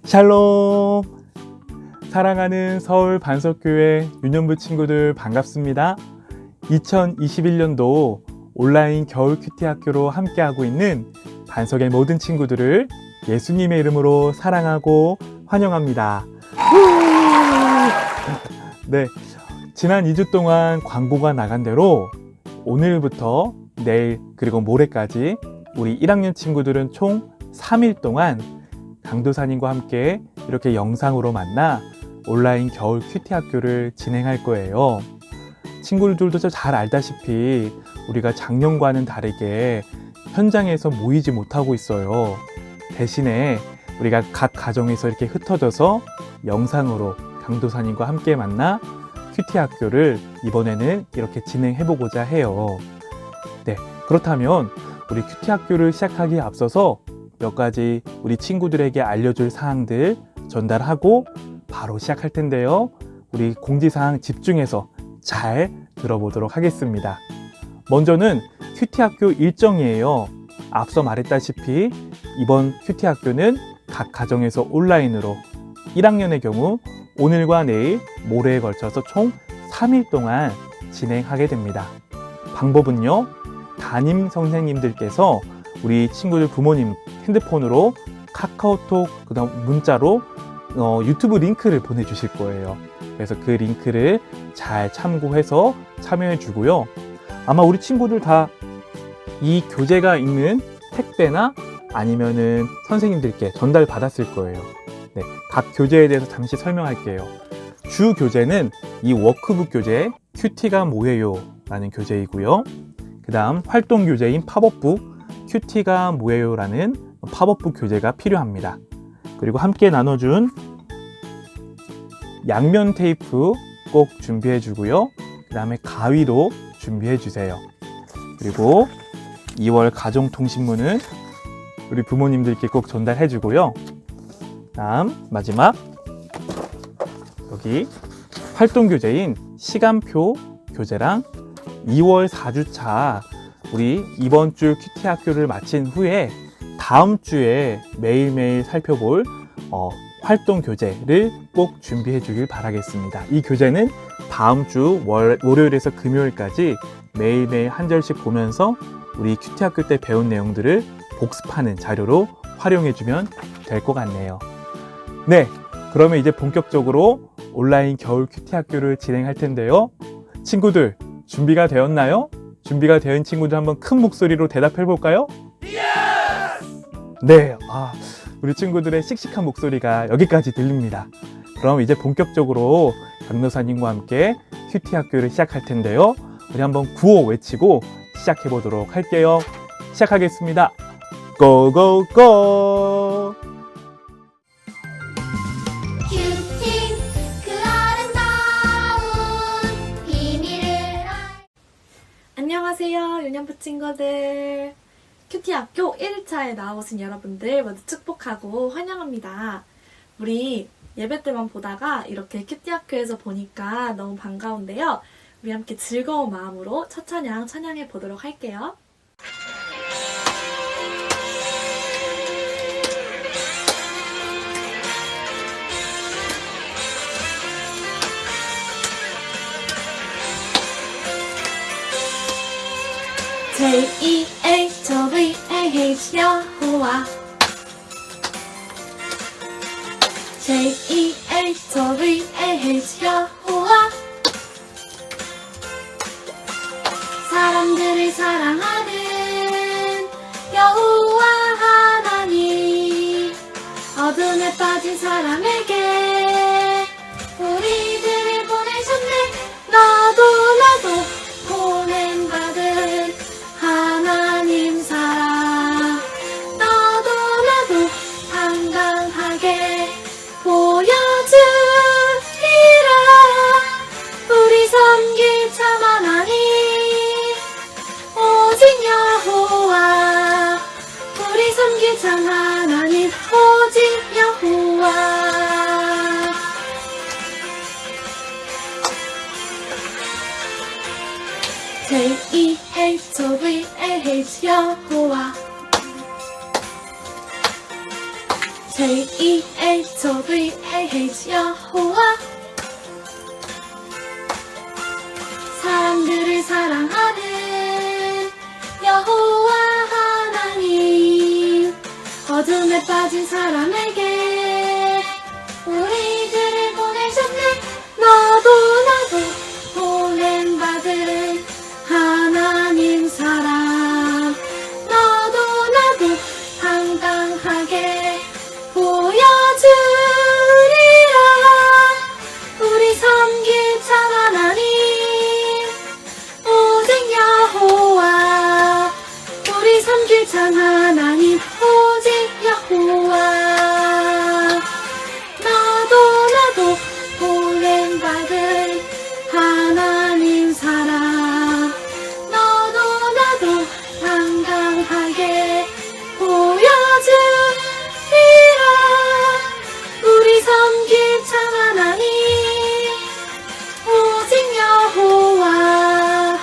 샬롬! 사랑하는 서울 반석교회 유년부 친구들 반갑습니다. 2021년도 온라인 겨울 큐티 학교로 함께하고 있는 반석의 모든 친구들을 예수님의 이름으로 사랑하고 환영합니다. 네, 지난 2주 동안 광고가 나간 대로 오늘부터 내일 그리고 모레까지 우리 1학년 친구들은 총 3일 동안 강도사님과 함께 이렇게 영상으로 만나 온라인 겨울 큐티 학교를 진행할 거예요. 친구들도 잘 알다시피 우리가 작년과는 다르게 현장에서 모이지 못하고 있어요. 대신에 우리가 각 가정에서 이렇게 흩어져서 영상으로 강도사님과 함께 만나 큐티 학교를 이번에는 이렇게 진행해 보고자 해요. 네, 그렇다면 우리 큐티 학교를 시작하기에 앞서서 몇 가지 우리 친구들에게 알려줄 사항들 전달하고 바로 시작할 텐데요. 우리 공지사항 집중해서 잘 들어보도록 하겠습니다. 먼저는 큐티 학교 일정이에요. 앞서 말했다시피 이번 큐티 학교는 각 가정에서 온라인으로 1학년의 경우 오늘과 내일, 모레에 걸쳐서 총 3일 동안 진행하게 됩니다. 방법은요, 담임 선생님들께서 우리 친구들 부모님 핸드폰으로 카카오톡, 그다음 문자로 유튜브 링크를 보내주실 거예요. 그래서 그 링크를 잘 참고해서 참여해 주고요. 아마 우리 친구들 다 이 교재가 있는 택배나 아니면은 선생님들께 전달 받았을 거예요. 네, 각 교재에 대해서 잠시 설명할게요. 주 교재는 이 워크북 교재 큐티가 뭐예요? 라는 교재이고요. 그 다음 활동 교재인 팝업북 큐티가 뭐예요? 라는 팝업북 교재가 필요합니다. 그리고 함께 나눠준 양면 테이프 꼭 준비해 주고요. 그 다음에 가위도 준비해 주세요. 그리고 2월 가정통신문은 우리 부모님들께 꼭 전달해 주고요. 다음 마지막 여기 활동 교재인 시간표 교재랑 2월 4주차 우리 이번 주 큐티 학교를 마친 후에 다음 주에 매일매일 살펴볼 활동 교재를 꼭 준비해 주길 바라겠습니다. 이 교재는 다음 주 월요일에서 금요일까지 매일매일 한 절씩 보면서 우리 큐티 학교 때 배운 내용들을 복습하는 자료로 활용해 주면 될 것 같네요. 네, 그러면 이제 본격적으로 온라인 겨울 큐티 학교를 진행할 텐데요. 친구들 준비가 되었나요? 준비가 된 친구들 한번 큰 목소리로 대답해 볼까요? 네, 우리 친구들의 씩씩한 목소리가 여기까지 들립니다. 그럼 이제 본격적으로 강도사님과 함께 큐티 학교를 시작할 텐데요. 우리 한번 구호 외치고 시작해 보도록 할게요. 시작하겠습니다. 고고고! 큐티 그 아름다운 비밀을 안녕하세요, 유년부 친구들. 큐티 학교 1일차에 나오신 여러분들 모두 축복하고 환영합니다. 우리 예배 때만 보다가 이렇게 큐티 학교에서 보니까 너무 반가운데요. 우리 함께 즐거운 마음으로 첫 찬양 찬양해 보도록 할게요. J-E-H-O-V-A-H 여호와 J-E-H-O-V-A-H 여호와 사람들을 사랑하는 여호와 하나님 어둠에 빠진 사람에게 우리들을 보내셨네. 나도 보냄받은 하나님 사랑 나도 당당하게 보여주리라. 우리 섬길 참 하나님 오직 여호와 우리 섬길 참 하나님 오직 여호와. J-E-H-O-V-A-H 여호와 J-E-H-O-V-A-H 여호와 사람들을 사랑하는 여호와 하나님 어둠에 빠진 사람에게 우리들을 보내셨네 너도 나도 보냄받은 하나님 사랑 너도 나도 당당하게 보여주리라 우리 섬길 참 하나님 오직 여호와 우리 섬길 참 하나님 오직 여호와 나도 보냄받은 하나님 사랑 너도 나도 당당하게 보여주리라 우리 섬길 참 하나님 오직 여호와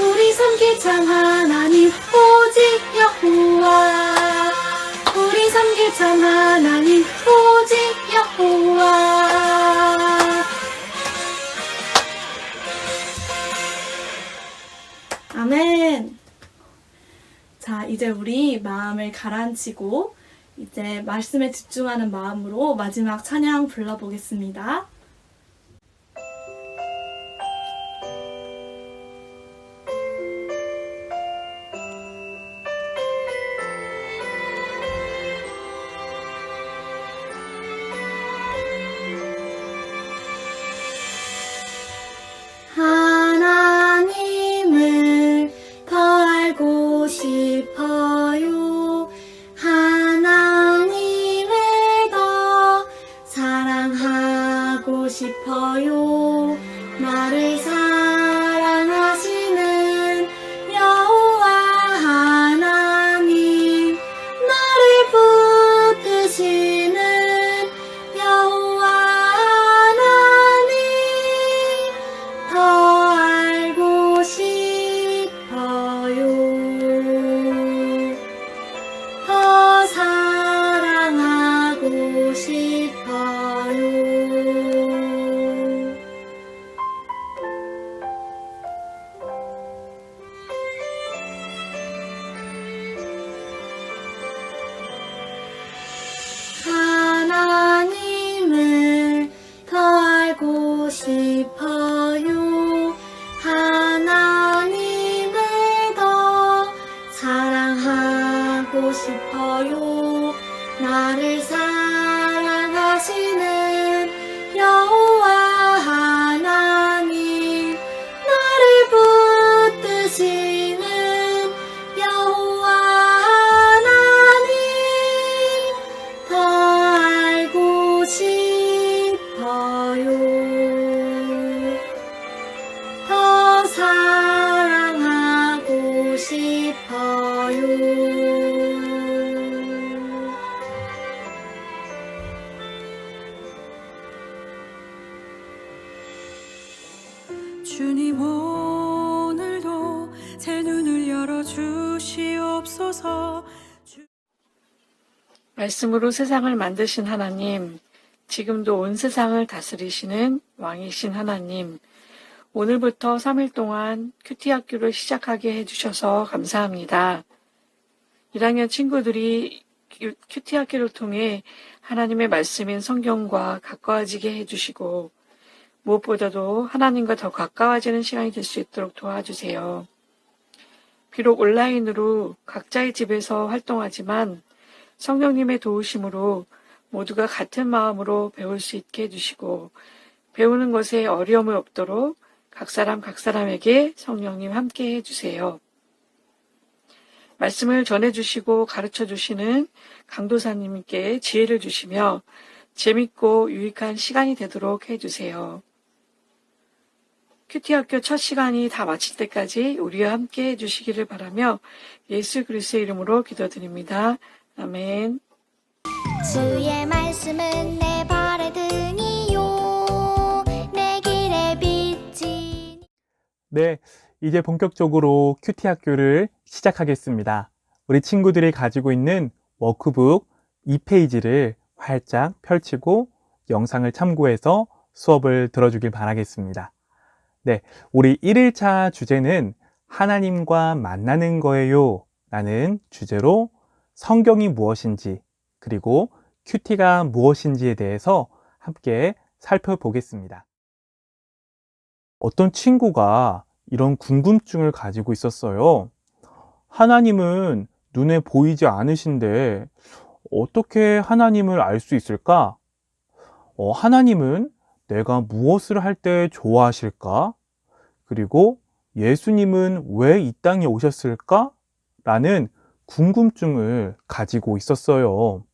우리 섬길 참 하나님 오직 여호와 우리 섬길 참 하나님 오직 여호와 아멘. 자, 이제 우리 마음을 가라앉히고 이제 말씀에 집중하는 마음으로 마지막 찬양 불러보겠습니다. 하나님을 더 알고 싶어요. 하나님을 더 사랑하고 싶어요. 나를 사랑하시는 여호와 하나님 나를 붙드시는 여호와 하나님 더 알고 싶어요. 더 사랑하고 싶어요. 하나님을 더 알고 싶어요. 하나님을 더 사랑하고 싶어요. 나를 사랑하시는 여호와 하나님 나를 붙드시는 여호와 하나님 더 알고 싶어요. 더 사랑하고 싶어요. 주님 오늘도 제 눈을 열어주시옵소서. 말씀으로 세상을 만드신 하나님, 지금도 온 세상을 다스리시는 왕이신 하나님, 오늘부터 3일 동안 큐티 학교를 시작하게 해주셔서 감사합니다. 1학년 친구들이 큐티 학교를 통해 하나님의 말씀인 성경과 가까워지게 해주시고 무엇보다도 하나님과 더 가까워지는 시간이 될 수 있도록 도와주세요. 비록 온라인으로 각자의 집에서 활동하지만 성령님의 도우심으로 모두가 같은 마음으로 배울 수 있게 해주시고 배우는 것에 어려움이 없도록 각 사람에게 성령님 함께 해주세요. 말씀을 전해주시고 가르쳐주시는 강도사님께 지혜를 주시며 재밌고 유익한 시간이 되도록 해주세요. 큐티학교 첫 시간이 다 마칠 때까지 우리와 함께 해주시기를 바라며 예수 그리스도의 이름으로 기도드립니다. 아멘. 주의 말씀은 내 발의 등이요 내 길의 빛이 네, 이제 본격적으로 큐티 학교를 시작하겠습니다. 우리 친구들이 가지고 있는 워크북 2페이지를 활짝 펼치고 영상을 참고해서 수업을 들어주길 바라겠습니다. 네, 우리 1일차 주제는 하나님과 만나는 거예요 라는 주제로 성경이 무엇인지 그리고 큐티가 무엇인지에 대해서 함께 살펴보겠습니다. 어떤 친구가 이런 궁금증을 가지고 있었어요. 하나님은 눈에 보이지 않으신데 어떻게 하나님을 알 수 있을까? 하나님은 내가 무엇을 할 때 좋아하실까? 그리고 예수님은 왜 이 땅에 오셨을까? 라는 궁금증을 가지고 있었어요.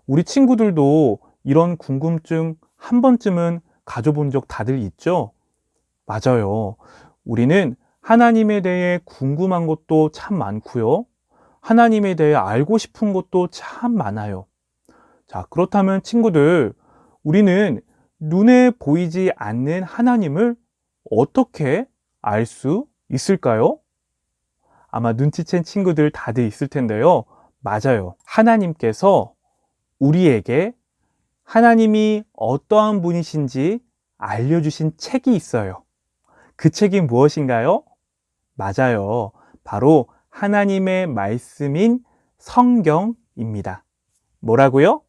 우리 친구들도 이런 궁금증 한 번쯤은 가져본 적 다들 있죠? 맞아요. 우리는 하나님에 대해 궁금한 것도 참 많고요. 하나님에 대해 알고 싶은 것도 참 많아요. 자, 그렇다면 친구들, 우리는 눈에 보이지 않는 하나님을 어떻게 알 수 있을까요? 아마 눈치챈 친구들 다들 있을 텐데요. 맞아요. 하나님께서 우리에게 하나님이 어떠한 분이신지 알려주신 책이 있어요. 그 책이 무엇인가요? 맞아요. 바로 하나님의 말씀인 성경입니다. 뭐라고요?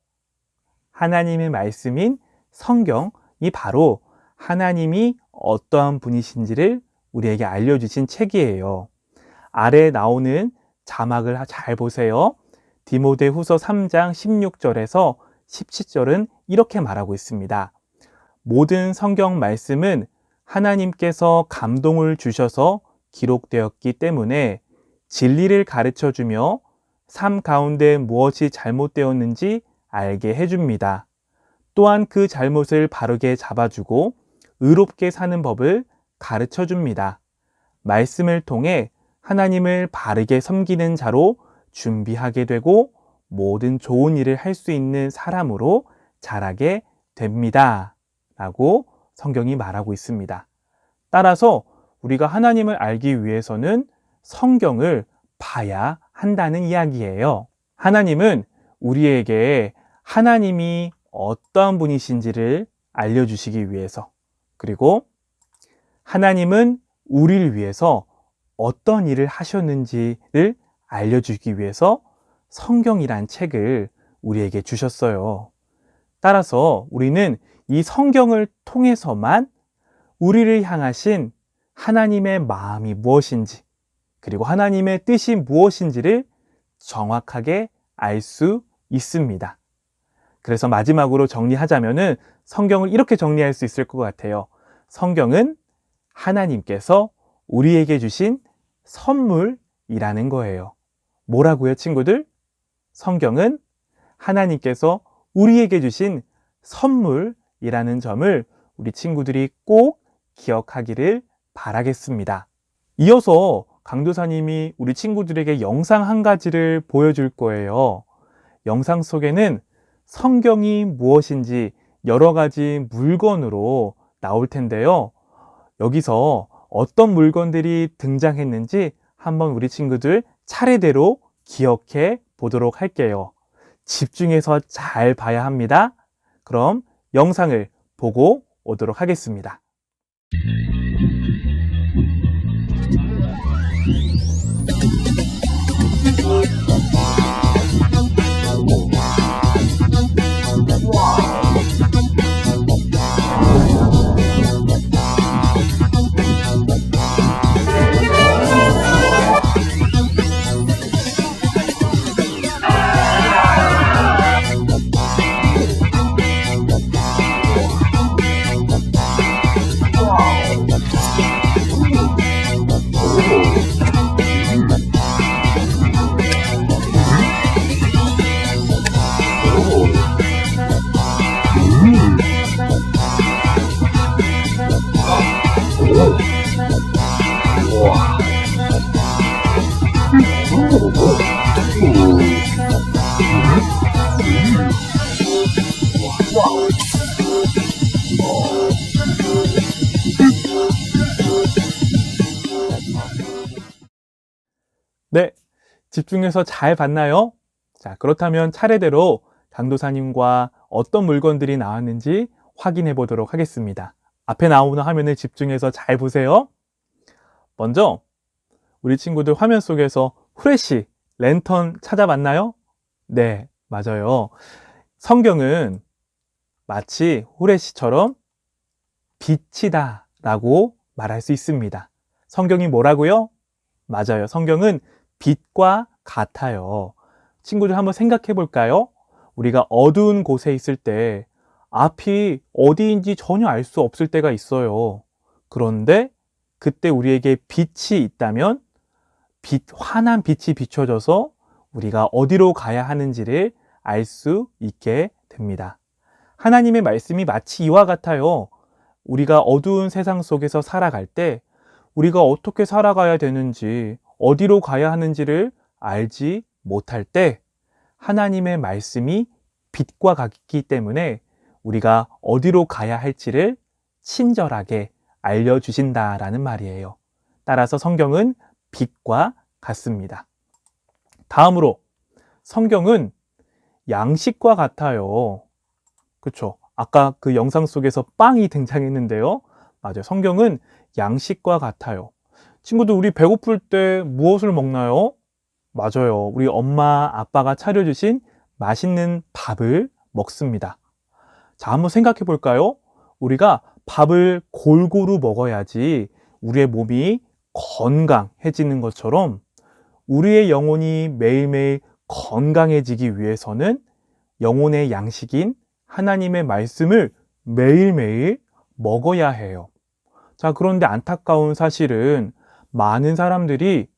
하나님의 말씀인 성경이 바로 하나님이 어떠한 분이신지를 우리에게 알려주신 책이에요. 아래에 나오는 자막을 잘 보세요. 디모데후서 3장 16절에서 17절은 이렇게 말하고 있습니다. 모든 성경 말씀은 하나님께서 감동을 주셔서 기록되었기 때문에 진리를 가르쳐주며 삶 가운데 무엇이 잘못되었는지 알게 해줍니다. 또한 그 잘못을 바르게 잡아주고 의롭게 사는 법을 가르쳐줍니다. 말씀을 통해 하나님을 바르게 섬기는 자로 준비하게 되고 모든 좋은 일을 할 수 있는 사람으로 자라게 됩니다. 라고 성경이 말하고 있습니다. 따라서 우리가 하나님을 알기 위해서는 성경을 봐야 한다는 이야기예요. 하나님은 우리에게 하나님이 어떠한 분이신지를 알려주시기 위해서, 그리고 하나님은 우리를 위해서 어떤 일을 하셨는지를 알려주기 위해서 성경이란 책을 우리에게 주셨어요. 따라서 우리는 이 성경을 통해서만 우리를 향하신 하나님의 마음이 무엇인지, 그리고 하나님의 뜻이 무엇인지를 정확하게 알 수 있습니다. 그래서 마지막으로 정리하자면은 성경을 이렇게 정리할 수 있을 것 같아요. 성경은 하나님께서 우리에게 주신 선물이라는 거예요. 뭐라고요, 친구들? 성경은 하나님께서 우리에게 주신 선물이라는 점을 우리 친구들이 꼭 기억하기를 바라겠습니다. 이어서 강도사님이 우리 친구들에게 영상 한 가지를 보여줄 거예요. 영상 속에는 성경이 무엇인지 여러 가지 물건으로 나올 텐데요. 여기서 어떤 물건들이 등장했는지 한번 우리 친구들 차례대로 기억해 보도록 할게요. 집중해서 잘 봐야 합니다. 그럼 영상을 보고 오도록 하겠습니다. 네, 집중해서 잘 봤나요? 자, 그렇다면 차례대로 강도사님과 어떤 물건들이 나왔는지 확인해 보도록 하겠습니다. 앞에 나오는 화면을 집중해서 잘 보세요. 먼저 우리 친구들 화면 속에서 후레쉬, 랜턴 찾아봤나요? 네, 맞아요. 성경은 마치 후레쉬처럼 빛이다 라고 말할 수 있습니다. 성경이 뭐라고요? 맞아요. 성경은 빛과 같아요. 친구들 한번 생각해 볼까요? 우리가 어두운 곳에 있을 때 앞이 어디인지 전혀 알 수 없을 때가 있어요. 그런데 그때 우리에게 빛이 있다면 환한 빛이 비춰져서 우리가 어디로 가야 하는지를 알 수 있게 됩니다. 하나님의 말씀이 마치 이와 같아요. 우리가 어두운 세상 속에서 살아갈 때 우리가 어떻게 살아가야 되는지, 어디로 가야 하는지를 알지 못할 때 하나님의 말씀이 빛과 같기 때문에 우리가 어디로 가야 할지를 친절하게 알려주신다라는 말이에요. 따라서 성경은 빛과 같습니다. 다음으로 성경은 양식과 같아요. 그렇죠? 아까 그 영상 속에서 빵이 등장했는데요. 맞아요. 성경은 양식과 같아요. 친구들, 우리 배고플 때 무엇을 먹나요? 맞아요. 우리 엄마, 아빠가 차려주신 맛있는 밥을 먹습니다. 자, 한번 생각해 볼까요? 우리가 밥을 골고루 먹어야지 우리의 몸이 건강해지는 것처럼 우리의 영혼이 매일매일 건강해지기 위해서는 영혼의 양식인 하나님의 말씀을 매일매일 먹어야 해요. 자, 그런데 안타까운 사실은 많은 사람들이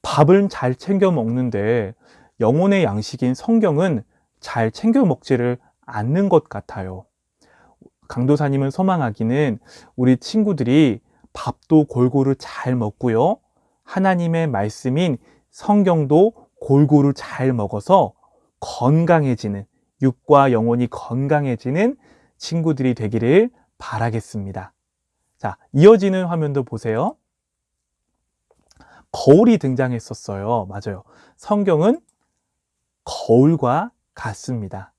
밥은 잘 챙겨 먹는데 영혼의 양식인 성경은 잘 챙겨 먹지를 않는 것 같아요. 강도사님은 소망하기는 우리 친구들이 밥도 골고루 잘 먹고요. 하나님의 말씀인 성경도 골고루 잘 먹어서 건강해지는, 육과 영혼이 건강해지는 친구들이 되기를 바라겠습니다. 자, 이어지는 화면도 보세요. 거울이 등장했었어요. 맞아요. 성경은 거울과 같습니다.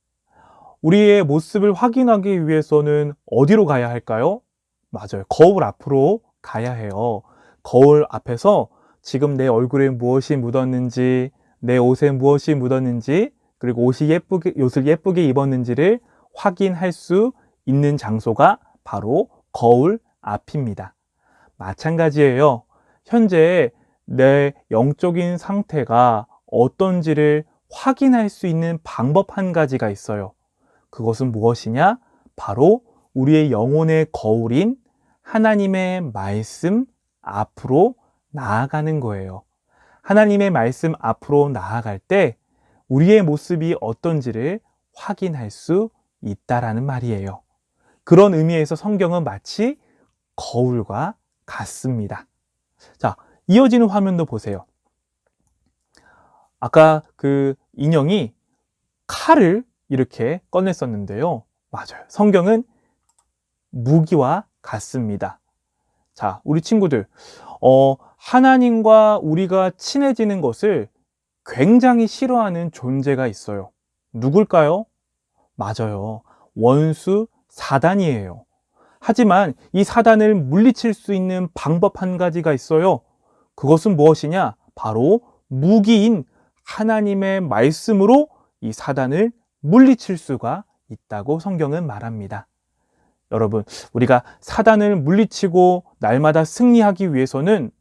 우리의 모습을 확인하기 위해서는 어디로 가야 할까요? 맞아요. 거울 앞으로 가야 해요. 거울 앞에서 지금 내 얼굴에 무엇이 묻었는지, 내 옷에 무엇이 묻었는지, 그리고 옷을 예쁘게 입었는지를 확인할 수 있는 장소가 바로 거울 앞입니다. 마찬가지예요. 현재 내 영적인 상태가 어떤지를 확인할 수 있는 방법 한 가지가 있어요. 그것은 무엇이냐? 바로 우리의 영혼의 거울인 하나님의 말씀 앞으로 나아가는 거예요. 하나님의 말씀 앞으로 나아갈 때 우리의 모습이 어떤지를 확인할 수 있다라는 말이에요. 그런 의미에서 성경은 마치 거울과 같습니다. 자, 이어지는 화면도 보세요. 아까 그 인형이 칼을 이렇게 꺼냈었는데요. 맞아요. 성경은 무기와 같습니다. 자, 우리 친구들, 하나님과 우리가 친해지는 것을 굉장히 싫어하는 존재가 있어요. 누굴까요? 맞아요. 원수 사단이에요. 하지만 이 사단을 물리칠 수 있는 방법 한 가지가 있어요. 그것은 무엇이냐? 바로 무기인 하나님의 말씀으로 이 사단을 물리칠 수가 있다고 성경은 말합니다. 여러분, 우리가 사단을 물리치고 날마다 승리하기 위해서는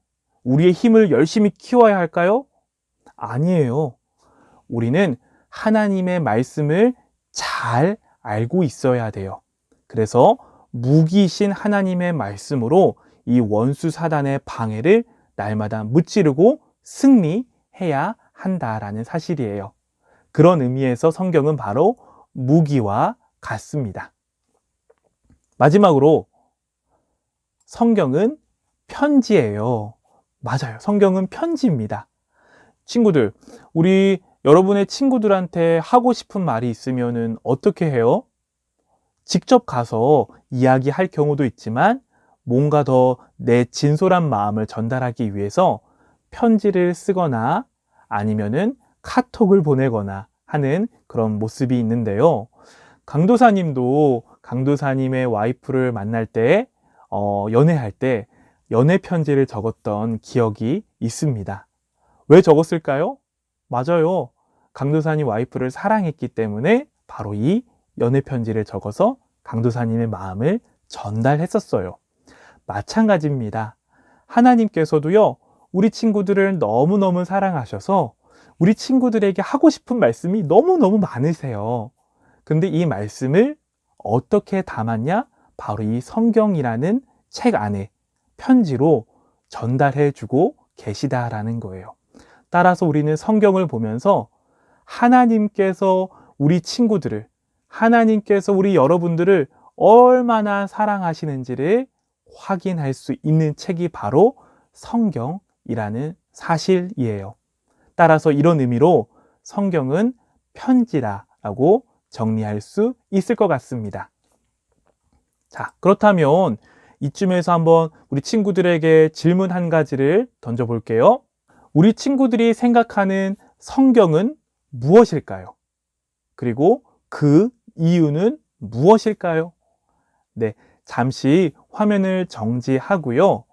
우리의 힘을 열심히 키워야 할까요? 아니에요. 우리는 하나님의 말씀을 잘 알고 있어야 돼요. 그래서 무기이신 하나님의 말씀으로 이 원수 사단의 방해를 날마다 무찌르고 승리해야 한다라는 사실이에요. 그런 의미에서 성경은 바로 무기와 같습니다. 마지막으로 성경은 편지예요. 맞아요. 성경은 편지입니다. 친구들, 우리 여러분의 친구들한테 하고 싶은 말이 있으면 어떻게 해요? 직접 가서 이야기할 경우도 있지만 뭔가 더 내 진솔한 마음을 전달하기 위해서 편지를 쓰거나 아니면은 카톡을 보내거나 하는 그런 모습이 있는데요. 강도사님도 강도사님의 와이프를 만날 때, 연애할 때 연애 편지를 적었던 기억이 있습니다. 왜 적었을까요? 맞아요. 강도사님 와이프를 사랑했기 때문에 바로 이 연애 편지를 적어서 강도사님의 마음을 전달했었어요. 마찬가지입니다. 하나님께서도요, 우리 친구들을 너무너무 사랑하셔서 우리 친구들에게 하고 싶은 말씀이 너무너무 많으세요. 근데 이 말씀을 어떻게 담았냐? 바로 이 성경이라는 책 안에 편지로 전달해주고 계시다라는 거예요. 따라서 우리는 성경을 보면서 하나님께서 우리 친구들을, 하나님께서 우리 여러분들을 얼마나 사랑하시는지를 확인할 수 있는 책이 바로 성경이라는 사실이에요. 따라서 이런 의미로 성경은 편지라고 정리할 수 있을 것 같습니다. 자, 그렇다면 이쯤에서 한번 우리 친구들에게 질문 한 가지를 던져볼게요. 우리 친구들이 생각하는 성경은 무엇일까요? 그리고 그 이유는 무엇일까요? 네, 잠시 화면을 정지하고요.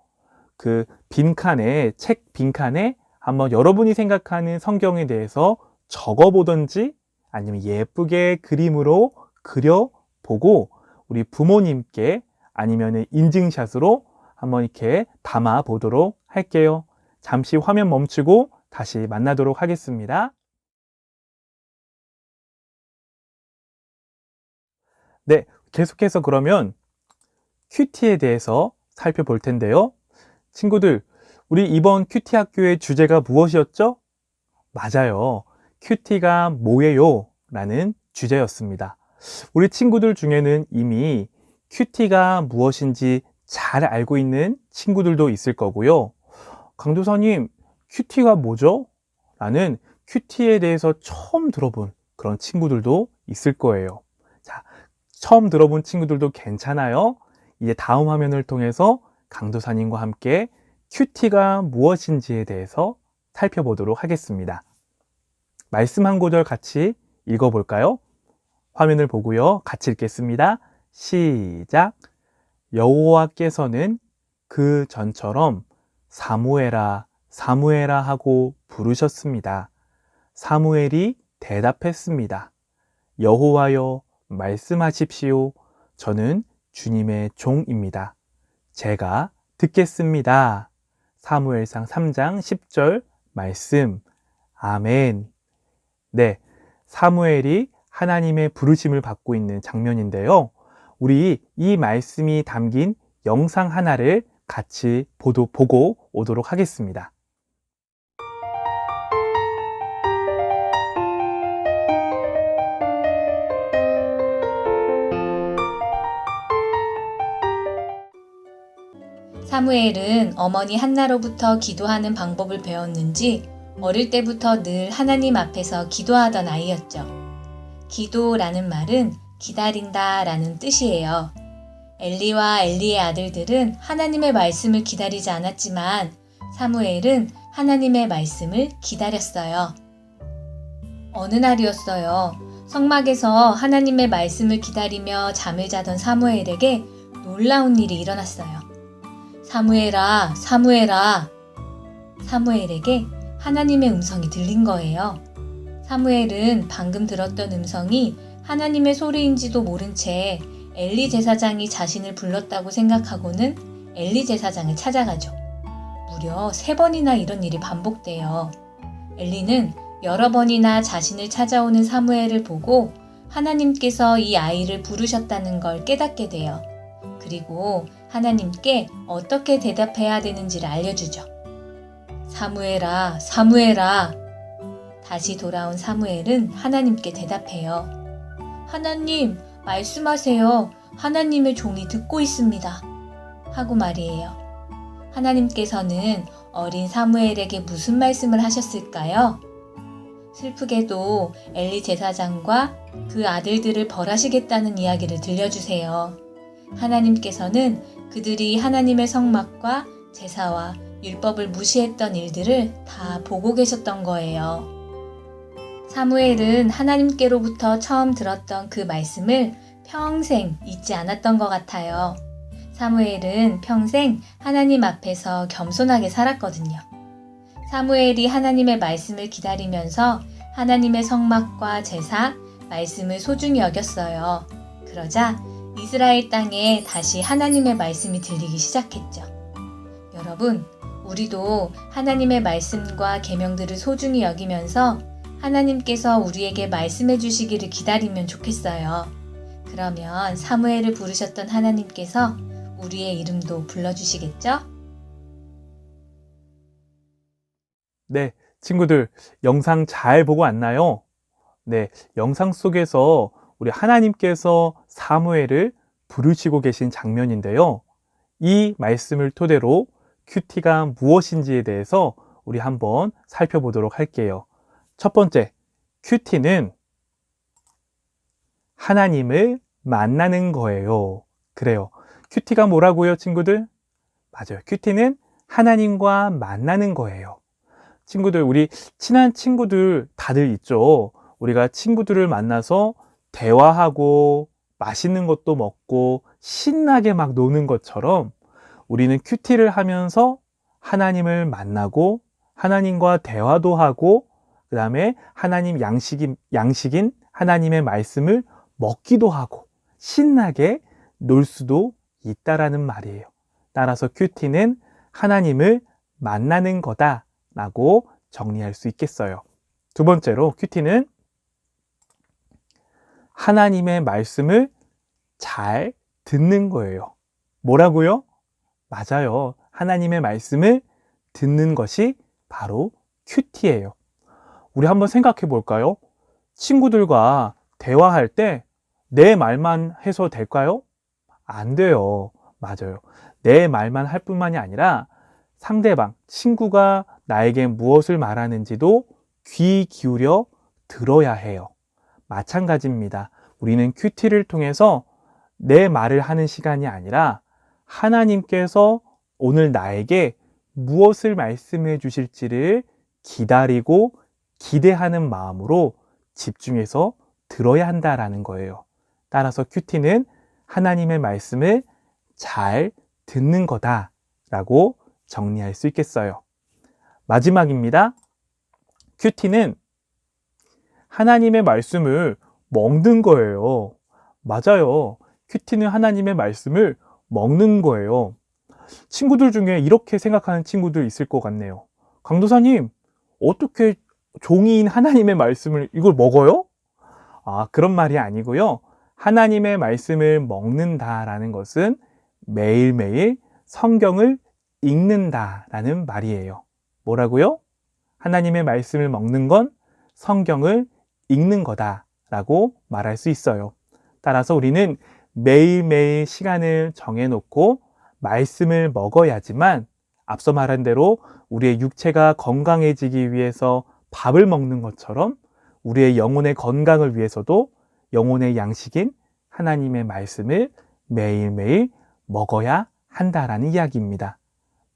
그 빈칸에, 책 빈칸에 한번 여러분이 생각하는 성경에 대해서 적어보든지 아니면 예쁘게 그림으로 그려보고 우리 부모님께 아니면 인증샷으로 한번 이렇게 담아 보도록 할게요. 잠시 화면 멈추고 다시 만나도록 하겠습니다. 네, 계속해서 그러면 큐티에 대해서 살펴볼 텐데요. 친구들, 우리 이번 큐티 학교의 주제가 무엇이었죠? 맞아요. 큐티가 뭐예요? 라는 주제였습니다. 우리 친구들 중에는 이미 큐티가 무엇인지 잘 알고 있는 친구들도 있을 거고요. 강도사님, 큐티가 뭐죠? 라는 큐티에 대해서 처음 들어본 그런 친구들도 있을 거예요. 자, 처음 들어본 친구들도 괜찮아요. 이제 다음 화면을 통해서 강도사님과 함께 큐티가 무엇인지에 대해서 살펴보도록 하겠습니다. 말씀 한 구절 같이 읽어볼까요? 화면을 보고요. 같이 읽겠습니다. 시작. 여호와께서는 그 전처럼 사무엘아, 사무엘아 하고 부르셨습니다. 사무엘이 대답했습니다. 여호와여, 말씀하십시오. 저는 주님의 종입니다. 제가 듣겠습니다. 사무엘상 3장 10절 말씀. 아멘. 네, 사무엘이 하나님의 부르심을 받고 있는 장면인데요. 우리 이 말씀이 담긴 영상 하나를 같이 보고 오도록 하겠습니다. 사무엘은 어머니 한나로부터 기도하는 방법을 배웠는지 어릴 때부터 늘 하나님 앞에서 기도하던 아이였죠. 기도라는 말은 기다린다 라는 뜻이에요. 엘리와 엘리의 아들들은 하나님의 말씀을 기다리지 않았지만 사무엘은 하나님의 말씀을 기다렸어요. 어느 날이었어요. 성막에서 하나님의 말씀을 기다리며 잠을 자던 사무엘에게 놀라운 일이 일어났어요. 사무엘아, 사무엘아. 사무엘에게 하나님의 음성이 들린 거예요. 사무엘은 방금 들었던 음성이 하나님의 소리인지도 모른 채 엘리 제사장이 자신을 불렀다고 생각하고는 엘리 제사장을 찾아가죠. 무려 3번이나 이런 일이 반복돼요. 엘리는 여러 번이나 자신을 찾아오는 사무엘을 보고 하나님께서 이 아이를 부르셨다는 걸 깨닫게 돼요. 그리고 하나님께 어떻게 대답해야 되는지를 알려주죠. 사무엘아, 사무엘아. 다시 돌아온 사무엘은 하나님께 대답해요. 하나님, 말씀하세요. 하나님의 종이 듣고 있습니다. 하고 말이에요. 하나님께서는 어린 사무엘에게 무슨 말씀을 하셨을까요? 슬프게도 엘리 제사장과 그 아들들을 벌하시겠다는 이야기를 들려주세요. 하나님께서는 그들이 하나님의 성막과 제사와 율법을 무시했던 일들을 다 보고 계셨던 거예요. 사무엘은 하나님께로부터 처음 들었던 그 말씀을 평생 잊지 않았던 것 같아요. 사무엘은 평생 하나님 앞에서 겸손하게 살았거든요. 사무엘이 하나님의 말씀을 기다리면서 하나님의 성막과 제사, 말씀을 소중히 여겼어요. 그러자 이스라엘 땅에 다시 하나님의 말씀이 들리기 시작했죠. 여러분, 우리도 하나님의 말씀과 계명들을 소중히 여기면서 하나님께서 우리에게 말씀해 주시기를 기다리면 좋겠어요. 그러면 사무엘을 부르셨던 하나님께서 우리의 이름도 불러주시겠죠? 네, 친구들, 영상 잘 보고 왔나요? 네, 영상 속에서 우리 하나님께서 사무엘을 부르시고 계신 장면인데요. 이 말씀을 토대로 큐티가 무엇인지에 대해서 우리 한번 살펴보도록 할게요. 첫 번째, 큐티는 하나님을 만나는 거예요. 그래요. 큐티가 뭐라고요, 친구들? 맞아요. 큐티는 하나님과 만나는 거예요. 친구들, 우리 친한 친구들 다들 있죠. 우리가 친구들을 만나서 대화하고 맛있는 것도 먹고 신나게 막 노는 것처럼 우리는 큐티를 하면서 하나님을 만나고 하나님과 대화도 하고 그 다음에 하나님 양식인 하나님의 말씀을 먹기도 하고 신나게 놀 수도 있다라는 말이에요. 따라서 큐티는 하나님을 만나는 거다라고 정리할 수 있겠어요. 두 번째로 큐티는 하나님의 말씀을 잘 듣는 거예요. 뭐라고요? 맞아요. 하나님의 말씀을 듣는 것이 바로 큐티예요. 우리 한번 생각해 볼까요? 친구들과 대화할 때 내 말만 해서 될까요? 안 돼요. 맞아요. 내 말만 할 뿐만이 아니라 상대방, 친구가 나에게 무엇을 말하는지도 귀 기울여 들어야 해요. 마찬가지입니다. 우리는 큐티를 통해서 내 말을 하는 시간이 아니라 하나님께서 오늘 나에게 무엇을 말씀해 주실지를 기다리고 기대하는 마음으로 집중해서 들어야 한다라는 거예요. 따라서 큐티는 하나님의 말씀을 잘 듣는 거다라고 정리할 수 있겠어요. 마지막입니다. 큐티는 하나님의 말씀을 먹는 거예요. 맞아요. 큐티는 하나님의 말씀을 먹는 거예요. 친구들 중에 이렇게 생각하는 친구들 있을 것 같네요. 강도사님, 어떻게 종이인 하나님의 말씀을 이걸 먹어요? 그런 말이 아니고요. 하나님의 말씀을 먹는다라는 것은 매일매일 성경을 읽는다라는 말이에요. 뭐라고요? 하나님의 말씀을 먹는 건 성경을 읽는 거다라고 말할 수 있어요. 따라서 우리는 매일매일 시간을 정해놓고 말씀을 먹어야지만 앞서 말한 대로 우리의 육체가 건강해지기 위해서 밥을 먹는 것처럼 우리의 영혼의 건강을 위해서도 영혼의 양식인 하나님의 말씀을 매일매일 먹어야 한다라는 이야기입니다.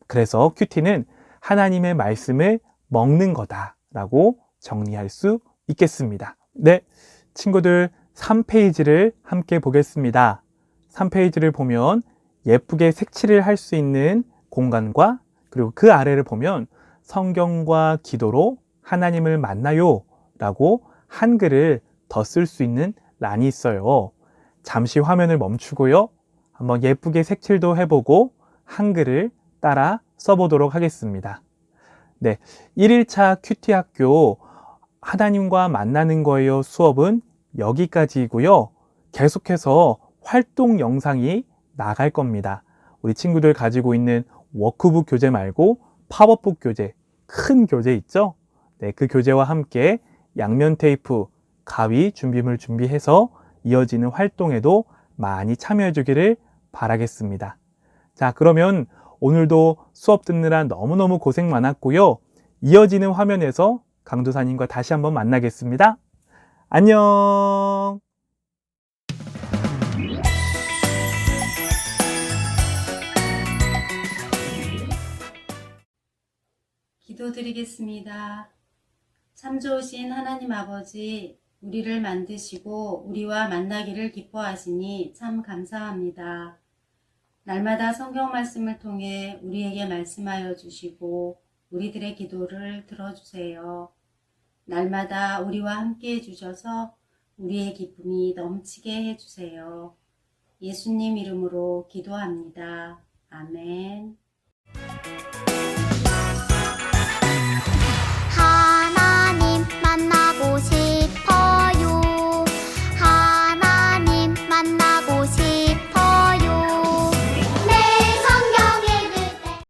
그래서 큐티는 하나님의 말씀을 먹는 거다라고 정리할 수 있겠습니다. 네, 친구들 3페이지를 함께 보겠습니다. 3페이지를 보면 예쁘게 색칠을 할 수 있는 공간과 그리고 그 아래를 보면 성경과 기도로 하나님을 만나요 라고 한글을 더 쓸 수 있는 란이 있어요. 잠시 화면을 멈추고요. 한번 예쁘게 색칠도 해보고 한글을 따라 써보도록 하겠습니다. 네, 1일차 큐티 학교 하나님과 만나는 거예요 수업은 여기까지이고요. 계속해서 활동 영상이 나갈 겁니다. 우리 친구들 가지고 있는 워크북 교재 말고 파워북 교재, 큰 교재 있죠? 네, 그 교재와 함께 양면 테이프, 가위, 준비물 준비해서 이어지는 활동에도 많이 참여해 주기를 바라겠습니다. 자, 그러면 오늘도 수업 듣느라 너무너무 고생 많았고요. 이어지는 화면에서 강도사님과 다시 한번 만나겠습니다. 안녕! 기도드리겠습니다. 참 좋으신 하나님 아버지, 우리를 만드시고 우리와 만나기를 기뻐하시니 참 감사합니다. 날마다 성경 말씀을 통해 우리에게 말씀하여 주시고 우리들의 기도를 들어주세요. 날마다 우리와 함께 해주셔서 우리의 기쁨이 넘치게 해주세요. 예수님 이름으로 기도합니다. 아멘.